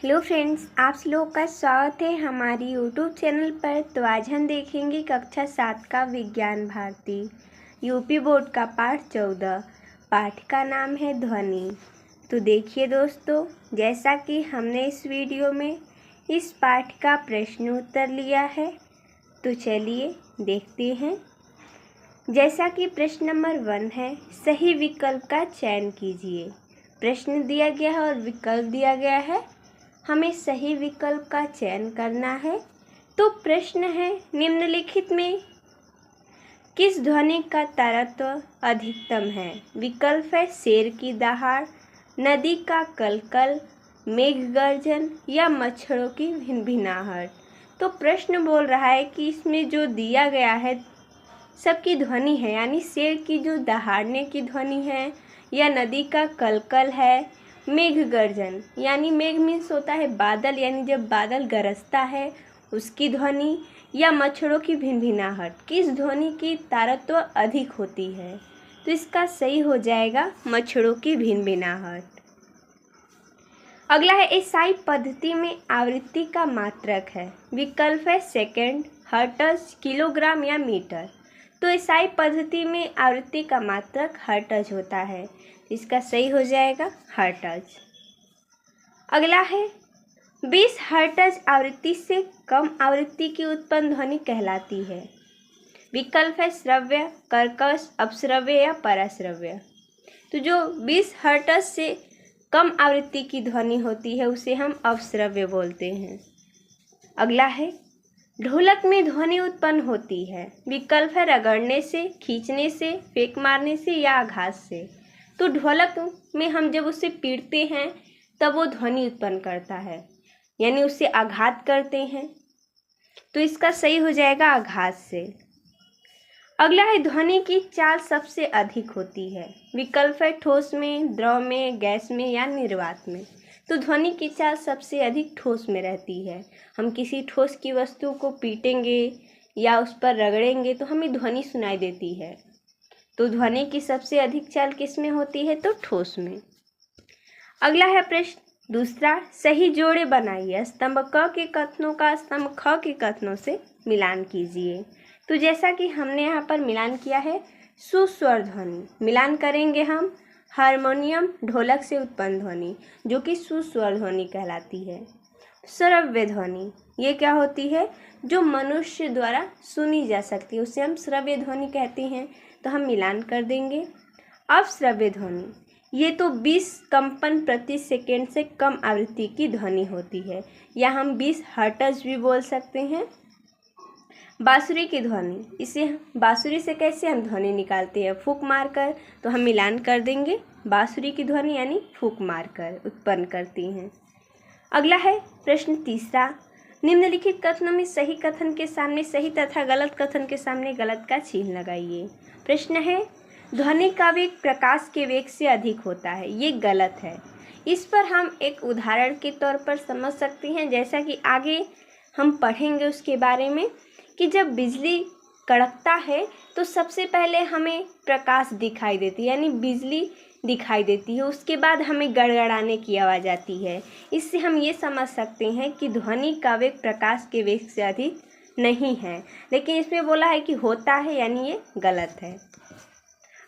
Hello friends, आप लोगों का स्वागत है हमारी यूट्यूब चैनल पर। तो आज हम देखेंगे कक्षा 7 का विज्ञान भारती यूपी बोर्ड का पाठ 14। पाठ का नाम है ध्वनि। तो देखिए दोस्तों, जैसा कि हमने इस वीडियो में इस पाठ का प्रश्न उत्तर लिया है, तो चलिए देखते हैं। जैसा कि प्रश्न नंबर 1 है, सही विकल्प का चयन कीजिए। प्रश्न दिया गया है और विकल्प दिया गया है, हमें सही विकल्प का चयन करना है। तो प्रश्न है, निम्नलिखित में किस ध्वनि का तारतम्य अधिकतम है? विकल्प है शेर की दहाड़, नदी का कलकल, मेघ गर्जन या मच्छरों की भिनभिनाहट। तो प्रश्न बोल रहा है कि इसमें जो दिया गया है सबकी ध्वनि है, यानी शेर की जो दहाड़ने की ध्वनि है, या नदी का कलकल है, मेघ गर्जन यानी मेघ मीन्स होता है बादल, यानी जब बादल गरजता है उसकी ध्वनि, या मच्छरों की भिनभिनाहट, किस ध्वनि की तारतम्य अधिक होती है? तो इसका सही हो जाएगा मच्छरों की भिनभिनाहट। अगला है, एसआई पद्धति में आवृत्ति का मात्रक है। विकल्प है सेकंड, हर्ट्ज, किलोग्राम या मीटर। तो एसआई पद्धति में आवृत्ति का मात्रक हर्ट्ज होता है। इसका सही हो जाएगा हर्ट्ज। अगला है, 20 हर्ट्ज आवृत्ति से कम आवृत्ति की उत्पन्न ध्वनि कहलाती है। विकल्प है श्रव्य, कर्कश, अपश्रव्य या पराश्रव्य। तो जो 20 हर्ट्ज से कम आवृत्ति की ध्वनि होती है उसे हम अपश्रव्य बोलते हैं। अगला है, ढोलक में ध्वनि उत्पन्न होती है। विकल्प है रगड़ने से, खींचने से, फेंक मारने से या आघात से। तो ढोलक में हम जब उसे पीटते हैं तब वो ध्वनि उत्पन्न करता है, यानी उससे आघात करते हैं। तो इसका सही हो जाएगा आघात से। अगला है, ध्वनि की चाल सबसे अधिक होती है। विकल्प है ठोस में, द्रव में, गैस में या निर्वात में। तो ध्वनि की चाल सबसे अधिक ठोस में रहती है। हम किसी ठोस की वस्तु को पीटेंगे या उस पर रगड़ेंगे तो हमें ध्वनि सुनाई देती है। तो ध्वनि की सबसे अधिक चाल किस में होती है? तो ठोस में। अगला है प्रश्न दूसरा, सही जोड़े बनाइए। स्तंभ क के कथनों का स्तंभ ख के कथनों से मिलान कीजिए। तो जैसा कि हमने यहाँ पर मिलान किया है, सुस्वर ध्वनि मिलान करेंगे हम हारमोनियम, ढोलक से उत्पन्न ध्वनि जो कि सुस्वर ध्वनि कहलाती है। श्रव्य ध्वनि ये क्या होती है? जो मनुष्य द्वारा सुनी जा सकती है, उसे हम श्रव्य ध्वनि कहते हैं। तो हम मिलान कर देंगे। अपश्रव्य ध्वनि ये तो 20 कंपन प्रति सेकेंड से कम आवृत्ति की ध्वनि होती है, या हम 20 हर्ट्ज भी बोल सकते हैं। बांसुरी की ध्वनि, इसे बांसुरी से कैसे हम ध्वनि निकालते हैं? फूंक मारकर। तो हम मिलान कर देंगे, बांसुरी की ध्वनि यानी फूंक मारकर उत्पन्न करती हैं। अगला है प्रश्न तीसरा, निम्नलिखित कथनों में सही कथन के सामने सही तथा गलत कथन के सामने गलत का चिन्ह लगाइए। प्रश्न है, ध्वनि का वेग प्रकाश के वेग से अधिक होता है। ये गलत है। इस पर हम एक उदाहरण के तौर पर समझ सकते हैं, जैसा कि आगे हम पढ़ेंगे उसके बारे में, कि जब बिजली कड़कता है तो सबसे पहले हमें प्रकाश दिखाई देती है, यानी बिजली दिखाई देती है, उसके बाद हमें गड़गड़ाने की आवाज़ आती है। इससे हम ये समझ सकते हैं कि ध्वनि का वेग प्रकाश के वेग से अधिक नहीं है, लेकिन इसमें बोला है कि होता है, यानी ये गलत है।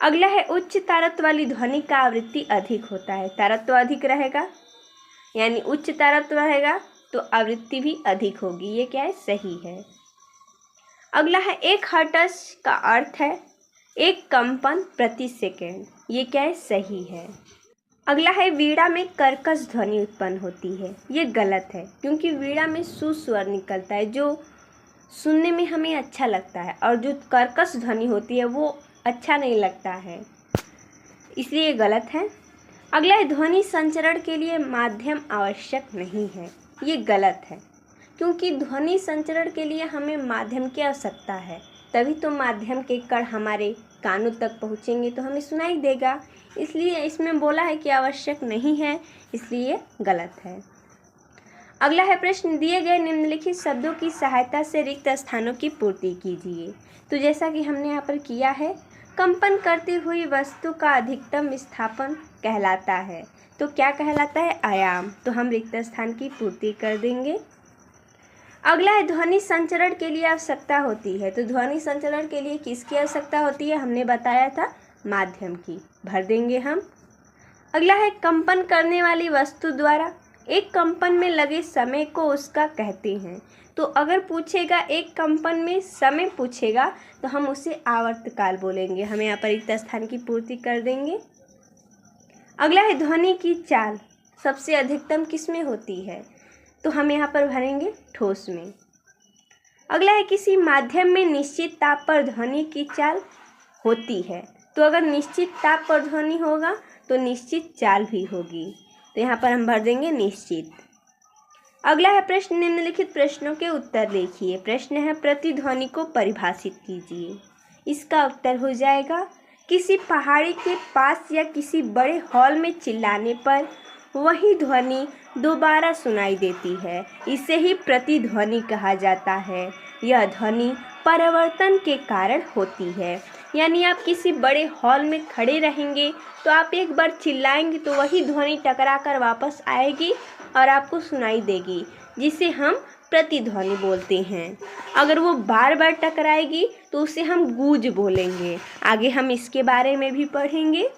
अगला है, उच्च तारतम्य वाली ध्वनि का आवृत्ति अधिक होता है। तारतम्य अधिक रहेगा यानी उच्च तारतम्य रहेगा तो आवृत्ति भी अधिक होगी। ये क्या है? सही है। अगला है, 1 हर्ट्ज का अर्थ है 1 कंपन प्रति सेकेंड। ये क्या है? सही है। अगला है, वीणा में कर्कश ध्वनि उत्पन्न होती है। ये गलत है, क्योंकि वीणा में सुस्वर निकलता है जो सुनने में हमें अच्छा लगता है, और जो कर्कश ध्वनि होती है वो अच्छा नहीं लगता है, इसलिए ये गलत है। अगला है, ध्वनि संचरण के लिए माध्यम आवश्यक नहीं है। ये गलत है, क्योंकि ध्वनि संचरण के लिए हमें माध्यम की आवश्यकता है, तभी तो माध्यम के कण हमारे कानों तक पहुँचेंगे तो हमें सुनाई देगा। इसलिए इसमें बोला है कि आवश्यक नहीं है, इसलिए गलत है। अगला है प्रश्न, दिए गए निम्नलिखित शब्दों की सहायता से रिक्त स्थानों की पूर्ति कीजिए। तो जैसा कि हमने यहाँ पर किया है, कंपन करती हुई वस्तु का अधिकतम विस्थापन कहलाता है। तो क्या कहलाता है? आयाम। तो हम रिक्त स्थान की पूर्ति कर देंगे। अगला है ध्वनि संचरण के लिए आवश्यकता होती है। तो ध्वनि संचरण के लिए किसकी आवश्यकता होती है? हमने बताया था माध्यम की, भर देंगे हम। अगला है कंपन करने वाली वस्तु द्वारा एक कंपन में लगे समय को उसका कहते हैं। तो अगर पूछेगा एक कंपन में समय पूछेगा तो हम उसे आवर्तकाल बोलेंगे। हम यहाँ पर रिक्त स्थान की पूर्ति कर देंगे। अगला है ध्वनि की चाल सबसे अधिकतम किस में होती है? तो हम यहाँ पर भरेंगे ठोस में। अगला है किसी माध्यम में निश्चित ताप पर ध्वनि की चाल होती है। तो अगर निश्चित ताप पर ध्वनि होगा तो निश्चित चाल भी होगी। तो यहाँ पर हम भर देंगे निश्चित। अगला है प्रश्न, निम्नलिखित प्रश्नों के उत्तर लिखिए। प्रश्न है प्रतिध्वनि को परिभाषित कीजिए। इसका उत्तर हो जाएगा किसी पहाड़ी के पास या किसी बड़े हॉल में चिल्लाने पर वही ध्वनि दोबारा सुनाई देती है, इसे ही प्रतिध्वनि कहा जाता है। यह ध्वनि परावर्तन के कारण होती है। यानी आप किसी बड़े हॉल में खड़े रहेंगे तो आप एक बार चिल्लाएंगे तो वही ध्वनि टकरा कर वापस आएगी और आपको सुनाई देगी, जिसे हम प्रतिध्वनि बोलते हैं। अगर वो बार बार टकराएगी तो उसे हम गूंज बोलेंगे। आगे हम इसके बारे में भी पढ़ेंगे।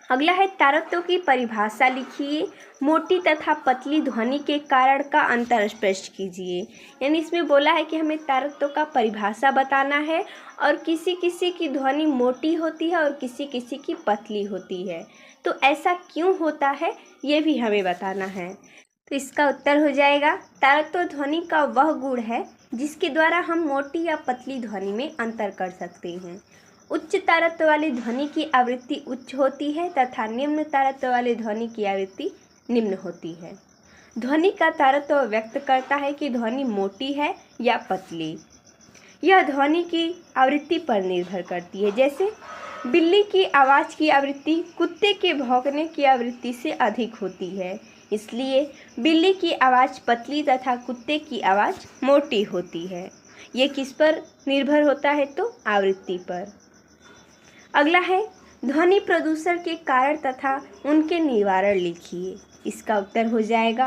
अगला है तारत्व की परिभाषा लिखिए। मोटी तथा पतली ध्वनि के कारण का अंतर स्पष्ट कीजिए। यानी इसमें बोला है कि हमें तारत्व का परिभाषा बताना है और किसी किसी की ध्वनि मोटी होती है और किसी किसी की पतली होती है। तो ऐसा क्यों होता है ये भी हमें बताना है। तो इसका उत्तर हो जाएगा तारत्व ध्वनि का वह गुण है जिसके द्वारा हम मोटी या पतली ध्वनि में अंतर कर सकते हैं। उच्च तारत्व वाली ध्वनि की आवृत्ति उच्च होती है तथा निम्न तारत्व वाली ध्वनि की आवृत्ति निम्न होती है। ध्वनि का तारत्व व्यक्त करता है कि ध्वनि मोटी है या पतली। यह ध्वनि की आवृत्ति पर निर्भर करती है। जैसे बिल्ली की आवाज़ की आवृत्ति कुत्ते के भौंकने की आवृत्ति से अधिक होती है, इसलिए बिल्ली की आवाज़ पतली तथा कुत्ते की आवाज़ मोटी होती है। ये किस पर निर्भर होता है? तो आवृत्ति पर। अगला है ध्वनि प्रदूषण के कारण तथा उनके निवारण लिखिए। इसका उत्तर हो जाएगा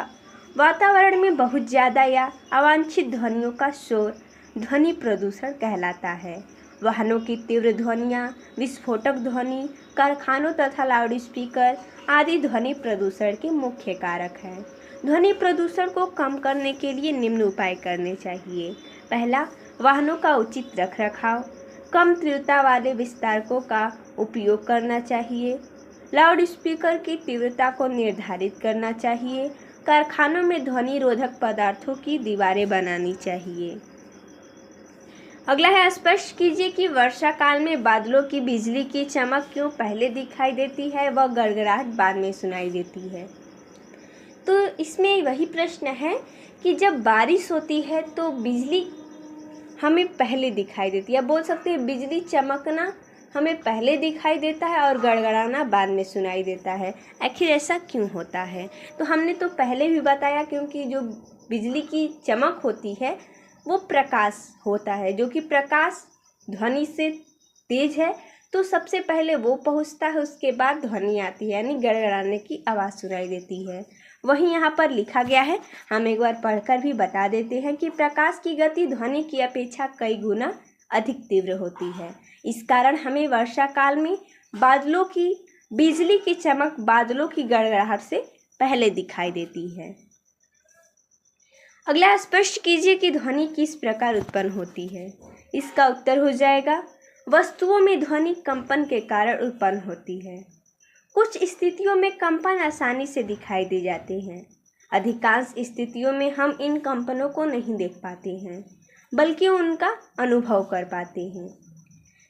वातावरण में बहुत ज़्यादा या अवांछित ध्वनियों का शोर ध्वनि प्रदूषण कहलाता है। वाहनों की तीव्र ध्वनियाँ, विस्फोटक ध्वनि, कारखानों तथा लाउडस्पीकर आदि ध्वनि प्रदूषण के मुख्य कारक हैं। ध्वनि प्रदूषण को कम करने के लिए निम्न उपाय करने चाहिए। पहला, वाहनों का उचित रखरखाव, कम तीव्रता वाले विस्तारकों का उपयोग करना चाहिए, लाउडस्पीकर की तीव्रता को निर्धारित करना चाहिए, कारखानों में ध्वनि रोधक पदार्थों की दीवारें बनानी चाहिए। अगला है स्पष्ट कीजिए कि वर्षा काल में बादलों की बिजली की चमक क्यों पहले दिखाई देती है व गड़गड़ाहट बाद में सुनाई देती है। तो इसमें वही प्रश्न है कि जब बारिश होती है तो बिजली हमें पहले दिखाई देती है। बोल सकते हैं बिजली चमकना हमें पहले दिखाई देता है और गड़गड़ाना बाद में सुनाई देता है। आखिर ऐसा क्यों होता है? तो हमने तो पहले भी बताया, क्योंकि जो बिजली की चमक होती है वो प्रकाश होता है, जो कि प्रकाश ध्वनि से तेज है तो सबसे पहले वो पहुंचता है, उसके बाद ध्वनि आती है, यानी गड़गड़ाने की आवाज़ सुनाई देती है। वहीं यहाँ पर लिखा गया है, हम एक बार पढ़कर भी बता देते हैं कि प्रकाश की गति ध्वनि की अपेक्षा कई गुना अधिक तीव्र होती है। इस कारण हमें वर्षा काल में बादलों की बिजली की चमक बादलों की गड़गड़ाहट से पहले दिखाई देती है। अगला, स्पष्ट कीजिए कि ध्वनि किस प्रकार उत्पन्न होती है। इसका उत्तर हो जाएगा वस्तुओं में ध्वनि कंपन के कारण उत्पन्न होती है। कुछ स्थितियों में कंपन आसानी से दिखाई दे जाते हैं। अधिकांश स्थितियों में हम इन कंपनों को नहीं देख पाते हैं, बल्कि उनका अनुभव कर पाते हैं।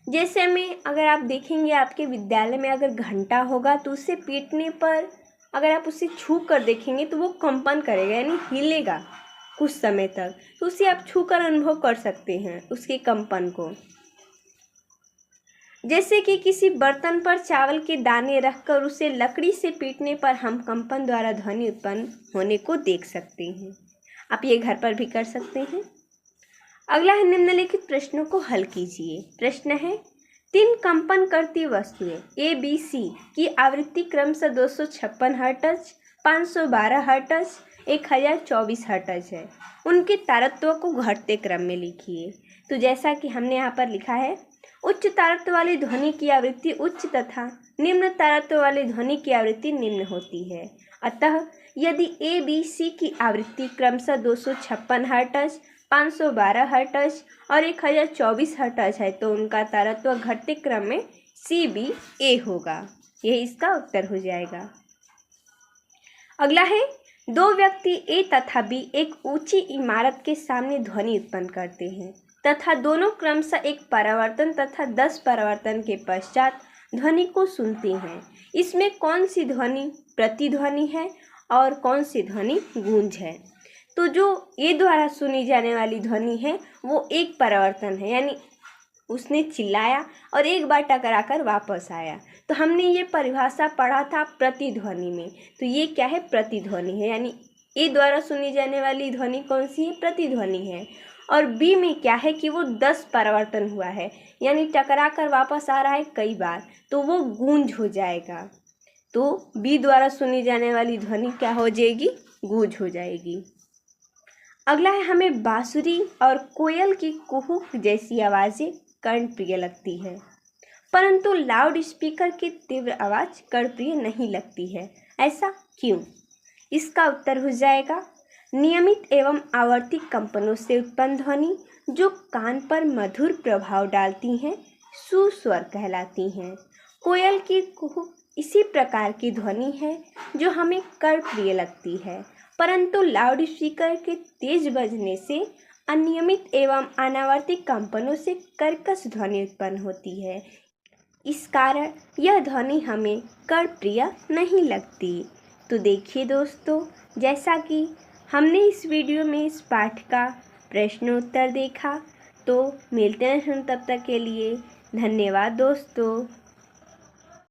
जैसे में अगर आप देखेंगे आपके विद्यालय में अगर घंटा होगा तो उसे पीटने पर अगर आप उसे छू कर देखेंगे तो वो कंपन करेगा, यानी हिलेगा कुछ समय तक। तो उसे आप छू कर अनुभव कर सकते हैं उसके कंपन को। जैसे कि किसी बर्तन पर चावल के दाने रखकर उसे लकड़ी से पीटने पर हम कंपन द्वारा ध्वनि उत्पन्न होने को देख सकते हैं। आप ये घर पर भी कर सकते हैं। अगला है निम्नलिखित प्रश्नों को हल कीजिए। प्रश्न है तीन कंपन करती वस्तुएं ए बी सी की आवृत्ति क्रमशः 256 हर्ट्ज, 512 हर्ट्ज, 1024 हर्ट्ज है। उनके तारत्व को घटते क्रम में लिखिए। तो जैसा कि हमने यहाँ पर लिखा है, उच्च तारत्व वाली ध्वनि की आवृत्ति उच्च तथा निम्न तारत्व वाली ध्वनि की आवृत्ति निम्न होती है। अतः यदि ए बी सी की आवृत्ति क्रमशः 256 हर्ट्ज, 512 हर्ट्ज और 1024 हर्ट्ज है तो उनका तारत्व घटते क्रम में सी बी ए होगा। यही इसका उत्तर हो जाएगा। अगला है, दो व्यक्ति ए तथा बी एक ऊंची इमारत के सामने ध्वनि उत्पन्न करते हैं तथा दोनों क्रमशः एक परावर्तन तथा 10 परावर्तन के पश्चात ध्वनि को सुनते हैं। इसमें कौन सी ध्वनि प्रतिध्वनि है और कौन सी ध्वनि गूंज है? तो जो ए द्वारा सुनी जाने वाली ध्वनि है वो एक परावर्तन है, यानी उसने चिल्लाया और एक बार टकराकर वापस आया। तो हमने ये परिभाषा पढ़ा था प्रतिध्वनि में। तो ये क्या है? प्रतिध्वनि है, यानी ए द्वारा सुनी जाने वाली ध्वनि कौन सी है? प्रतिध्वनि है। और बी में क्या है कि वो 10 परावर्तन हुआ है, यानी टकराकर वापस आ रहा है कई बार, तो वो गूंज हो जाएगा। तो बी द्वारा सुनी जाने वाली ध्वनि क्या हो जाएगी? गूंज हो जाएगी। अगला है, हमें बांसुरी और कोयल की कुहुक जैसी आवाज़ें कर्णप्रिय लगती है, परंतु लाउड स्पीकर की तीव्र आवाज़ कर्णप्रिय नहीं लगती है। ऐसा क्यों? इसका उत्तर हो जाएगा, नियमित एवं आवर्ती कंपनों से उत्पन्न ध्वनि जो कान पर मधुर प्रभाव डालती हैं सुस्वर कहलाती हैं। कोयल की कुहुक इसी प्रकार की ध्वनि है जो हमें कर्णप्रिय लगती है, परंतु लाउड स्पीकर के तेज बजने से अनियमित एवं अनावर्ती कंपनों से कर्कश ध्वनि उत्पन्न होती है। इस कारण यह ध्वनि हमें कर्णप्रिय नहीं लगती। तो देखिए दोस्तों, जैसा कि हमने इस वीडियो में इस पाठ का प्रश्नोत्तर देखा, तो मिलते हैं तब तक के लिए धन्यवाद दोस्तों।